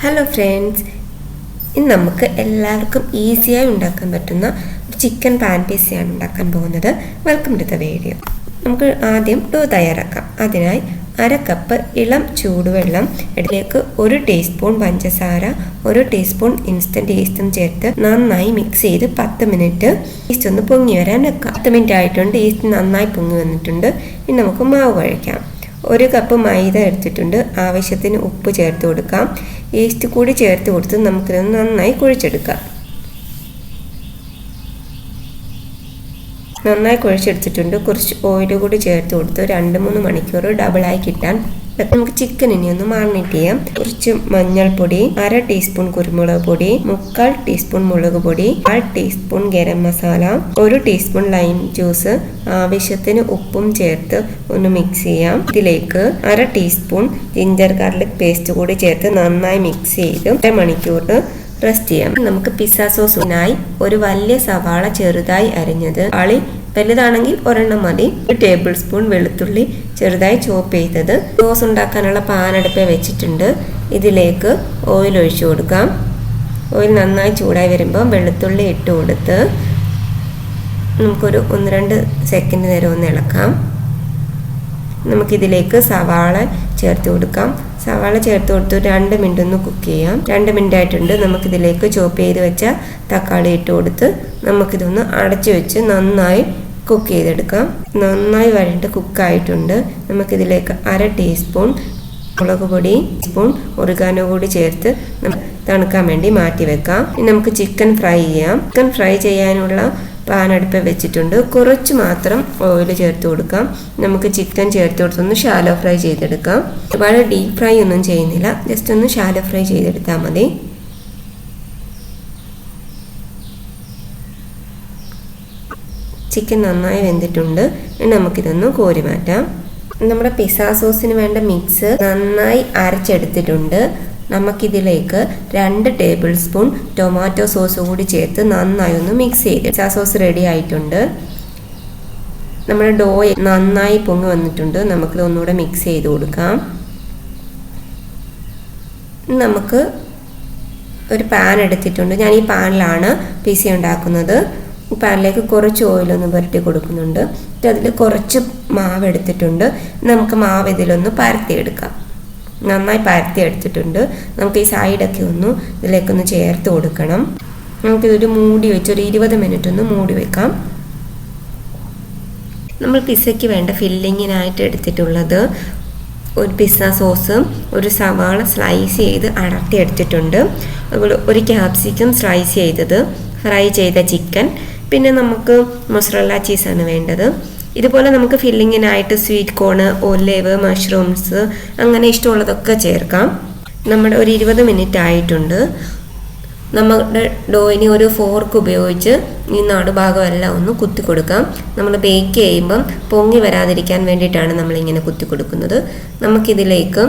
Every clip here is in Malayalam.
ഹലോ ഫ്രണ്ട്സ്, ഇന്ന് നമുക്ക് എല്ലാവർക്കും ഈസിയായി ഉണ്ടാക്കാൻ പറ്റുന്ന ചിക്കൻ പാൻ പിസയാണ് ഉണ്ടാക്കാൻ പോകുന്നത്. Welcome to the video. നമുക്ക് ആദ്യം ഡോ തയ്യാറാക്കാം. അതിനായി 1/2 കപ്പ് ഇളം ചൂടുവെള്ളം, ഇതിലേക്ക് 1 ടീസ്പൂൺ പഞ്ചസാര, 1 ടീസ്പൂൺ ഇൻസ്റ്റൻറ്റ് ഈസ്റ്റും ചേർത്ത് നന്നായി മിക്സ് ചെയ്ത് 10 മിനിറ്റ് ഈസ്റ്റ് ഒന്ന് പൊങ്ങി വരാൻ വെക്കാം. 10 മിനിറ്റ് ആയിട്ടുണ്ട്, ഈസ്റ്റ് നന്നായി പൊങ്ങി വന്നിട്ടുണ്ട്. ഇനി നമുക്ക് മാവ് കുഴയ്ക്കാം. 1 കപ്പ് മൈദ എടുത്തിട്ടുണ്ട്. ആവശ്യത്തിന് ഉപ്പ് ചേർത്ത് കൊടുക്കാം. ഈസ്റ്റ് കൂടി ചേർത്ത് കൊടുത്ത് നമുക്കിതൊന്ന് നന്നായി കുഴച്ചെടുക്കാം. നന്നായി കുഴച്ചെടുത്തിട്ടുണ്ട്. കുറച്ച് ഓയിൽ കൂടി ചേർത്ത് കൊടുത്ത് 2-3 മണിക്കൂർ ഡബിളായി കിട്ടാൻ നമുക്ക് ചിക്കൻ ഇനി ഒന്ന് മാറിനേറ്റ് ചെയ്യാം. കുറച്ച് മഞ്ഞൾപ്പൊടി, 1/2 ടീസ്പൂൺ കുരുമുളക് പൊടി, 1/4 ടീസ്പൂൺ മുളക് പൊടി, 1/2 teaspoon garam masala, 1 teaspoon lime juice, ആവശ്യത്തിന് ഉപ്പും ചേർത്ത് ഒന്ന് മിക്സ് ചെയ്യാം. ഇതിലേക്ക് 1/2 ടീസ്പൂൺ ജിഞ്ചർ ഗാർലിക് പേസ്റ്റ് കൂടി ചേർത്ത് നന്നായി മിക്സ് ചെയ്ത് 1 മണിക്കൂർ റെസ്റ്റ് ചെയ്യാം. നമുക്ക് പിസ്സ സോസിനായി ഒരു വലിയ സവാള ചെറുതായി അരിഞ്ഞത്, വലുതാണെങ്കിൽ 1 മതി, 1 ടേബിൾ സ്പൂൺ വെളുത്തുള്ളി ചെറുതായി ചോപ്പ് ചെയ്തത്. സോസ് ഉണ്ടാക്കാനുള്ള പാൻ അടുപ്പിൽ വെച്ചിട്ടുണ്ട്. ഇതിലേക്ക് ഓയിൽ ഒഴിച്ചു കൊടുക്കാം. ഓയിൽ നന്നായി ചൂടായി വരുമ്പോൾ വെളുത്തുള്ളി ഇട്ട് കൊടുത്ത് നമുക്കൊരു 1-2 സെക്കൻഡ് നേരം ഒന്ന് ഇളക്കാം. നമുക്കിതിലേക്ക് സവാള ചേർത്ത് കൊടുക്കാം. സവാള ചേർത്ത് കൊടുത്ത് 2 മിനിറ്റ് ഒന്ന് കുക്ക് ചെയ്യാം. 2 മിനിറ്റ് ആയിട്ടുണ്ട്. നമുക്കിതിലേക്ക് ചോപ്പ് ചെയ്ത് വെച്ച തക്കാളി ഇട്ട് കൊടുത്ത് നമുക്കിതൊന്ന് അടച്ചു വെച്ച് നന്നായി കുക്ക് ചെയ്തെടുക്കാം. നന്നായി വരണ്ട് കുക്കായിട്ടുണ്ട്. നമുക്കിതിലേക്ക് 1/2 ടീസ്പൂൺ മുളക് പൊടി, സ്പൂൺ ഒറിഗാനോ കൂടി ചേർത്ത് തണുക്കാൻ വേണ്ടി മാറ്റി വെക്കാം. ഇനി നമുക്ക് ചിക്കൻ ഫ്രൈ ചെയ്യാം. ചിക്കൻ ഫ്രൈ ചെയ്യാനുള്ള പാൻ അടുപ്പിൽ വെച്ചിട്ടുണ്ട്. കുറച്ച് മാത്രം ഓയിൽ ചേർത്ത് കൊടുക്കാം. നമുക്ക് ചിക്കൻ ചേർത്ത് കൊടുത്തൊന്ന് ഷാലോ ഫ്രൈ ചെയ്തെടുക്കാം. ഒരുപാട് ഡീപ്പ് ഫ്രൈ ഒന്നും ചെയ്യുന്നില്ല, ജസ്റ്റ് ഒന്ന് ഷാലോ ഫ്രൈ ചെയ്തെടുത്താൽ മതി. ചിക്കൻ നന്നായി വെന്തിട്ടുണ്ട്. ഇനി നമുക്കിതൊന്ന് കോരി മാറ്റാം. നമ്മുടെ പിസ്സ സോസിന് വേണ്ട മിക്സ് നന്നായി അരച്ചെടുത്തിട്ടുണ്ട്. നമുക്കിതിലേക്ക് 2 ടേബിൾ സ്പൂൺ ടൊമാറ്റോ സോസ് കൂടി ചേർത്ത് നന്നായി ഒന്ന് മിക്സ് ചെയ്ത് പിസ്സ സോസ് റെഡി ആയിട്ടുണ്ട്. നമ്മുടെ ഡോ നന്നായി പൊങ്ങി വന്നിട്ടുണ്ട്. നമുക്കിത് ഒന്നുകൂടെ മിക്സ് ചെയ്ത് കൊടുക്കാം. നമുക്ക് ഒരു പാൻ എടുത്തിട്ടുണ്ട്. ഞാൻ ഈ പാനിലാണ് പിസ്സ ഉണ്ടാക്കുന്നത്. പാനിലേക്ക് കുറച്ച് ഓയിലൊന്ന് പുരട്ടി കൊടുക്കുന്നുണ്ട്. അതിൽ കുറച്ച് മാവ് എടുത്തിട്ടുണ്ട്. നമുക്ക് മാവ് ഇതിലൊന്ന് പരത്തിയെടുക്കാം. നന്നായി പരത്തി എടുത്തിട്ടുണ്ട്. നമുക്ക് ഈ സൈഡൊക്കെ ഒന്ന് ഇതിലേക്കൊന്ന് ചേർത്ത് കൊടുക്കണം. നമുക്കിതൊരു മൂടി വെച്ച് ഒരു 20 മിനിറ്റ് ഒന്ന് മൂടി വെക്കാം. നമ്മൾ പിസ്സയ്ക്ക് വേണ്ട ഫില്ലിങ്ങിനായിട്ട് എടുത്തിട്ടുള്ളത് ഒരു പിസ്സ സോസ്, ഒരു സവാള സ്ലൈസ് ചെയ്ത് അടർത്തി എടുത്തിട്ടുണ്ട്, അതുപോലെ ഒരു ക്യാപ്സിക്കം സ്ലൈസ് ചെയ്തത്, ഫ്രൈ ചെയ്ത ചിക്കൻ, പിന്നെ നമുക്ക് മൊസറല്ല ചീസാണ് വേണ്ടത്. ഇതുപോലെ നമുക്ക് ഫില്ലിങ്ങിനായിട്ട് സ്വീറ്റ് കോണ്, ഒലിവ്, മഷ്റൂംസ്, അങ്ങനെ ഇഷ്ടമുള്ളതൊക്കെ ചേർക്കാം. നമ്മുടെ ഒരു 20 മിനിറ്റ് ആയിട്ടുണ്ട്. നമ്മുടെ ഡോയിന് ഒരു ഫോർക്ക് ഉപയോഗിച്ച് ഈ നടുഭാഗം എല്ലാം ഒന്ന് കുത്തി കൊടുക്കാം. നമ്മൾ ബേക്ക് ചെയ്യുമ്പം പൊങ്ങി വരാതിരിക്കാൻ വേണ്ടിയിട്ടാണ് നമ്മളിങ്ങനെ കുത്തി കൊടുക്കുന്നത്. നമുക്കിതിലേക്ക്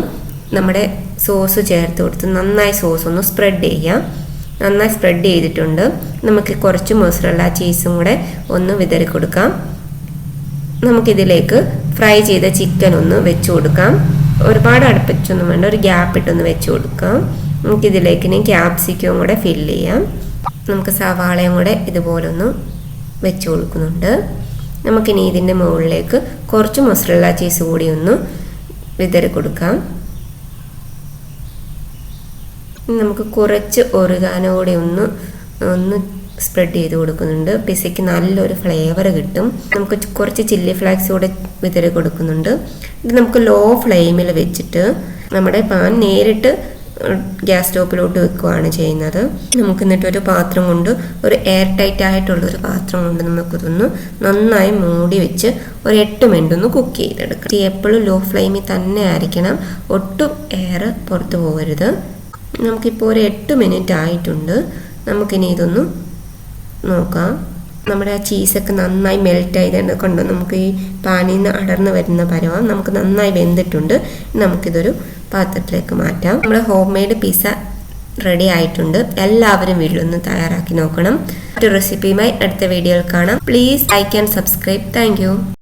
നമ്മുടെ സോസ് ചേർത്ത് കൊടുത്ത് നന്നായി സോസ് ഒന്ന് സ്പ്രെഡ് ചെയ്യാം. നന്നായി സ്പ്രെഡ് ചെയ്തിട്ടുണ്ട്. നമുക്ക് കുറച്ച് മൊസറല്ല ചീസും കൂടെ ഒന്ന് വിതറി കൊടുക്കാം. നമുക്കിതിലേക്ക് ഫ്രൈ ചെയ്ത ചിക്കൻ ഒന്ന് വെച്ച് കൊടുക്കാം. ഒരുപാട് അടുപ്പിച്ചൊന്നും വേണ്ട, ഒരു ഗ്യാപ്പ് ഇട്ടൊന്ന് വെച്ച് കൊടുക്കാം. നമുക്കിതിലേക്ക് ഇനി ക്യാപ്സിക്കവും കൂടെ ഫില്ല് ചെയ്യാം. നമുക്ക് സവാളയും കൂടെ ഇതുപോലെ ഒന്ന് വെച്ച് കൊടുക്കുന്നുണ്ട്. നമുക്കിനി ഇതിൻ്റെ മുകളിലേക്ക് കുറച്ച് മൊസറല്ല ചീസ് കൂടി ഒന്ന് വിതറി കൊടുക്കാം. നമുക്ക് കുറച്ച് ഒറിഗാനോ കൂടി ഒന്ന് സ്പ്രെഡ് ചെയ്ത് കൊടുക്കുന്നുണ്ട്. പിസ്സയ്ക്ക് നല്ലൊരു ഫ്ലേവർ കിട്ടും. നമുക്ക് കുറച്ച് ചില്ലി ഫ്ലേക്സ് കൂടെ വിതറി കൊടുക്കുന്നുണ്ട്. ഇത് നമുക്ക് ലോ ഫ്ലെയിമിൽ വെച്ചിട്ട് നമ്മുടെ പാൻ നേരിട്ട് ഗ്യാസ് സ്റ്റോപ്പിലോട്ട് വെക്കുകയാണ് ചെയ്യുന്നത്. നമുക്ക് എന്നിട്ട് ഒരു പാത്രം കൊണ്ട്, ഒരു എയർ ടൈറ്റ് ആയിട്ടുള്ളൊരു പാത്രം കൊണ്ട് നമുക്കിതൊന്ന് നന്നായി മൂടി വെച്ച് ഒരു 8 മിനിറ്റ് ഒന്ന് കുക്ക് ചെയ്തെടുക്കാം. എപ്പോഴും ലോ ഫ്ലെയിമിൽ തന്നെ ആയിരിക്കണം, ഒട്ടും എയർ പുറത്ത് പോകരുത്. നമുക്കിപ്പോൾ ഒരു 8 മിനിറ്റ് ആയിട്ടുണ്ട്. നമുക്കിനി ഇതൊന്ന് നോക്കാം. നമ്മുടെ ആ ചീസൊക്കെ നന്നായി മെൽറ്റ് ആയതുകൊണ്ട് കൊണ്ട് നമുക്ക് ഈ പാനിൽ നിന്ന് അടർന്ന് വരുന്ന പരുവം നമുക്ക് നന്നായി വെന്തിട്ടുണ്ട്. നമുക്കിതൊരു പാത്രത്തിലേക്ക് മാറ്റാം. നമ്മുടെ ഹോം മെയ്ഡ് പിസ്സ റെഡി ആയിട്ടുണ്ട്. എല്ലാവരും വീട്ടിലൊന്ന് തയ്യാറാക്കി നോക്കണം. ഒരു റെസിപ്പിയുമായി അടുത്ത വീഡിയോയിൽ കാണാം. Please like and subscribe. Thank you.